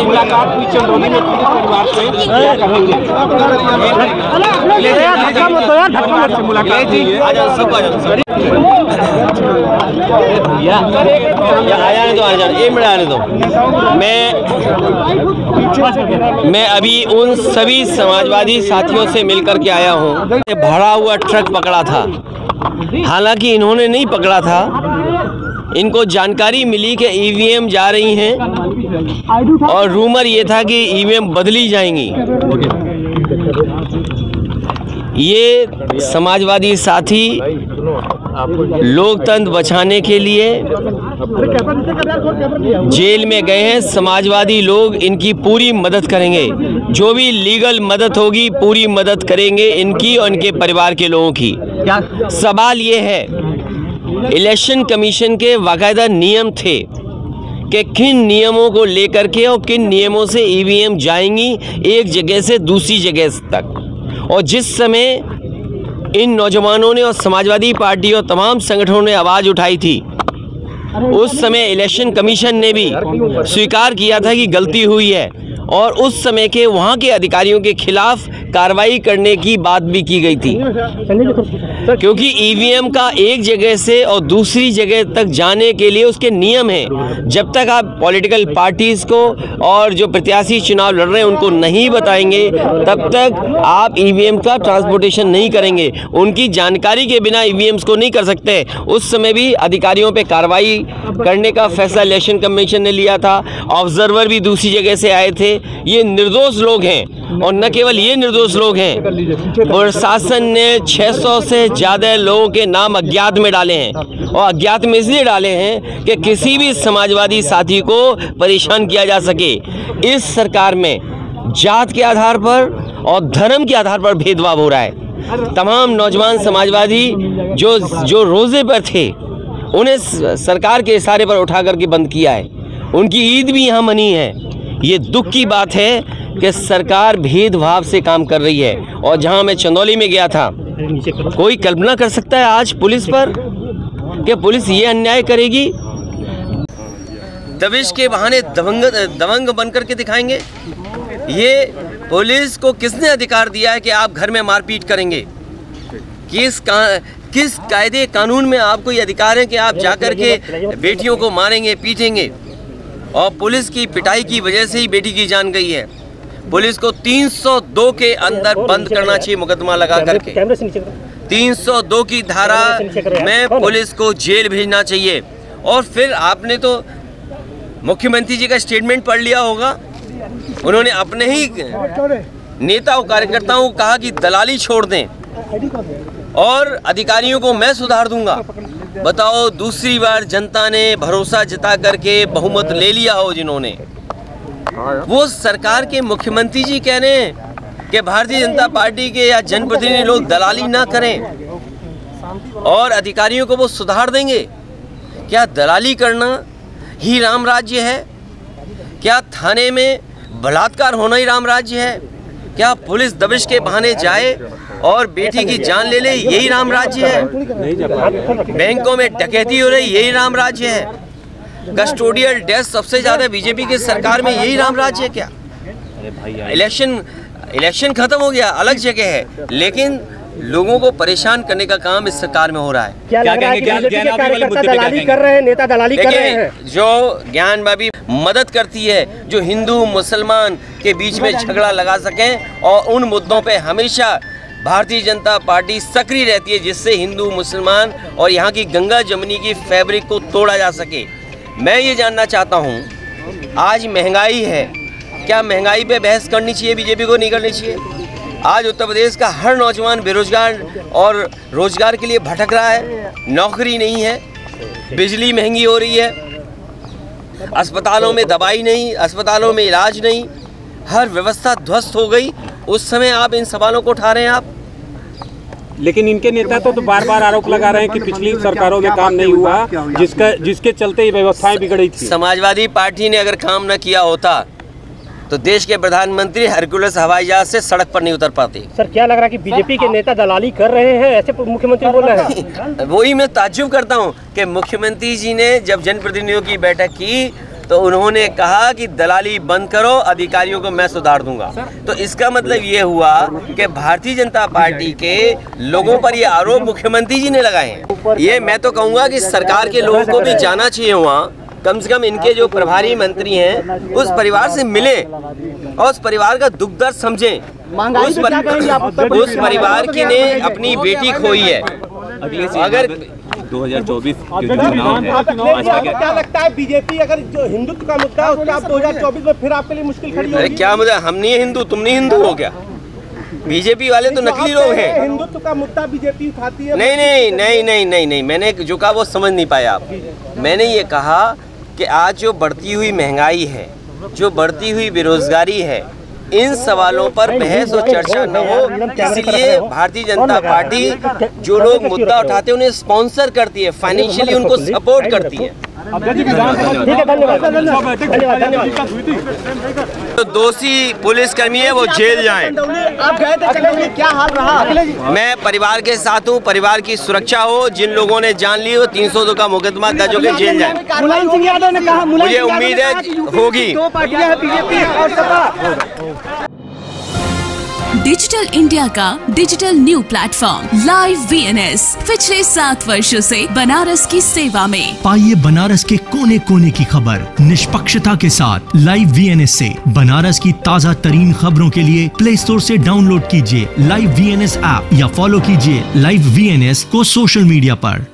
मुलाकात हुई चंदौली में परिवार से, मैं अभी उन सभी समाजवादी साथियों से मिलकर के आया हूँ। भरा हुआ ट्रक पकड़ा था, हालांकि इन्होंने नहीं पकड़ा था। इनको जानकारी मिली कि ईवीएम जा रही हैं और रूमर ये था कि ईवीएम बदली जाएंगी। ये समाजवादी साथी लोकतंत्र बचाने के लिए जेल में गए हैं। समाजवादी लोग इनकी पूरी मदद करेंगे, जो भी लीगल मदद होगी पूरी मदद करेंगे इनकी और इनके परिवार के लोगों की। सवाल ये है, इलेक्शन कमीशन के बाकायदा नियम थे कि किन नियमों को लेकर के और किन नियमों से ईवीएम जाएंगी एक जगह से दूसरी जगह तक। और जिस समय इन नौजवानों ने और समाजवादी पार्टी और तमाम संगठनों ने आवाज़ उठाई थी, उस समय इलेक्शन कमीशन ने भी स्वीकार किया था कि गलती हुई है और उस समय के वहाँ के अधिकारियों के खिलाफ कार्रवाई करने की बात भी की गई थी, क्योंकि ईवीएम का एक जगह से और दूसरी जगह तक जाने के लिए उसके नियम हैं। जब तक आप पॉलिटिकल पार्टीज़ को और जो प्रत्याशी चुनाव लड़ रहे हैं उनको नहीं बताएंगे, तब तक आप ईवीएम का ट्रांसपोर्टेशन नहीं करेंगे। उनकी जानकारी के बिना ईवीएम्स को नहीं कर सकते। उस समय भी अधिकारियों पे कार्रवाई करने का फैसला इलेक्शन कमीशन ने लिया था। ऑब्जर्वर भी दूसरी जगह से आए थे। ये निर्दोष लोग हैं और न केवल ये निर्दोष लोग हैं, प्रशासन ने 600 से ज़्यादा लोगों के नाम अज्ञात में डाले हैं और अज्ञात में इसलिए डाले हैं कि किसी भी समाजवादी साथी को परेशान किया जा सके। इस सरकार में जात के आधार पर और धर्म के आधार पर भेदभाव हो रहा है। तमाम नौजवान समाजवादी जो रोज़े पर थे उन्हें सरकार के इशारे पर उठा करके बंद किया है। उनकी ईद भी यहाँ मनी है। ये दुख की बात है कि सरकार भेदभाव से काम कर रही है। और जहाँ मैं चंदौली में गया था, कोई कल्पना कर सकता है आज पुलिस पर कि पुलिस ये अन्याय करेगी? दबिश के बहाने दबंग बन करके दिखाएंगे। ये पुलिस को किसने अधिकार दिया है कि आप घर में मारपीट करेंगे? किस कायदे कानून में आपको ये अधिकार है कि आप जाकर के बेटियों को मारेंगे, पीटेंगे? और पुलिस की पिटाई की वजह से ही बेटी की जान गई है। पुलिस को 302 के अंदर बंद करना चाहिए, मुकदमा लगा करके 302 की धारा में पुलिस को जेल भेजना चाहिए। और फिर आपने तो मुख्यमंत्री जी का स्टेटमेंट पढ़ लिया होगा। उन्होंने अपने ही नेता और कार्यकर्ताओं को कहा कि दलाली छोड़ दें और अधिकारियों को मैं सुधार दूंगा। बताओ, दूसरी बार जनता ने भरोसा जता करके बहुमत ले लिया हो जिन्होंने, वो सरकार के मुख्यमंत्री जी कह रहे हैं कि भारतीय जनता पार्टी के या जनप्रतिनिधि लोग दलाली ना करें और अधिकारियों को वो सुधार देंगे। क्या दलाली करना ही राम राज्य है? क्या थाने में बलात्कार होना ही राम राज्य है? क्या पुलिस दबिश के बहाने जाए और बेटी की जान ले ले, यही राम राज्य है? बैंकों में डकैती हो रही, यही राम राज्य है? कस्टोडियल डेथ सबसे ज़्यादा बीजेपी की सरकार में, यही राम राज्य है क्या? इलेक्शन खत्म हो गया, अलग जगह है, लेकिन लोगों को परेशान करने का काम इस सरकार में हो रहा है। क्या कार्यकर्ता दलाली कर रहे हैं, नेता दलाली कर रहे हैं? जो ज्ञान भाभी मदद करती है, जो हिंदू मुसलमान के बीच में झगड़ा लगा सकें, और उन मुद्दों पे हमेशा भारतीय जनता पार्टी सक्रिय रहती है, जिससे हिंदू मुसलमान और यहाँ की गंगा जमुनी की फैब्रिक को तोड़ा जा सके। मैं ये जानना चाहता हूँ, आज महंगाई है, क्या महंगाई पे बहस करनी चाहिए बीजेपी को? नहीं करनी चाहिए। आज उत्तर प्रदेश का हर नौजवान बेरोजगार और रोजगार के लिए भटक रहा है, नौकरी नहीं है, बिजली महंगी हो रही है, अस्पतालों में दवाई नहीं, अस्पतालों में इलाज नहीं, हर व्यवस्था ध्वस्त हो गई। उस समय आप इन सवालों को उठा रहे हैं आप। लेकिन इनके नेता तो बार बार आरोप लगा रहे हैं कि पिछली सरकारों में काम नहीं हुआ, जिसके चलते ये व्यवस्थाएं बिगड़ी थी। समाजवादी पार्टी ने अगर काम न किया होता तो देश के प्रधानमंत्री हरकुलस हवाई जहाज से सड़क पर नहीं उतर पाते। सर क्या लग रहा है कि बीजेपी के नेता दलाली कर रहे हैं, ऐसे मुख्यमंत्री बोल रहे हैं? वही मैं ताज्जुब करता हूँ कि मुख्यमंत्री जी ने जब जनप्रतिनिधियों की बैठक की तो उन्होंने कहा कि दलाली बंद करो, अधिकारियों को मैं सुधार दूंगा। तो इसका मतलब ये हुआ कि भारतीय जनता पार्टी के लोगों पर ये आरोप मुख्यमंत्री जी ने लगाए हैं। ये मैं तो कहूँगा कि सरकार के लोगों को भी जाना चाहिए, वहाँ कम से कम इनके जो प्रभारी मंत्री हैं उस परिवार से मिले और उस परिवार का दुख दर्द समझें। उस परिवार की ने अपनी बेटी खोई है। अगर 2024 के चुनाव है, क्या लगता है बीजेपी अगर जो हिंदुत्व का मुद्दा है उसका 2024 में फिर आपके लिए मुश्किल खड़ी होगी? अरे क्या मुद्दा, हम नहीं हिंदू, तुम नहीं हिंदू हो क्या? बीजेपी वाले तो नकली लोग हैं। हिंदुत्व का मुद्दा बीजेपी उठाती है। नहीं, मैंने जो कहा वो समझ नहीं पाया आप। मैंने ये कहा कि आज जो बढ़ती हुई महंगाई है, जो बढ़ती हुई बेरोजगारी है, इन सवालों पर बहस और चर्चा न हो, इसलिए भारतीय जनता पार्टी जो लोग मुद्दा उठाते हैं उन्हें स्पॉन्सर करती है, फाइनेंशियली उनको सपोर्ट करती है। तो दोषी पुलिसकर्मी है वो जेल जाएं। आप गए थे चंदौली, क्या हाल रहा? मैं परिवार के साथ हूँ, परिवार की सुरक्षा हो, जिन लोगों ने जान ली हो 302 का मुकदमा दर्ज होकर जेल जाएं। मुलायम सिंह यादव ने कहा, मुझे उम्मीद है होगी। दो पार्टियां हैं, बीजेपी और सपा। डिजिटल इंडिया का digital new platform live VNS पिछले 7 वर्षों से बनारस की सेवा में। पाइए बनारस के कोने कोने की खबर निष्पक्षता के साथ। लाइव VNS से बनारस की ताज़ा तरीन खबरों के लिए प्ले स्टोर से डाउनलोड कीजिए लाइव VNS ऐप या फॉलो कीजिए लाइव VNS को सोशल मीडिया पर।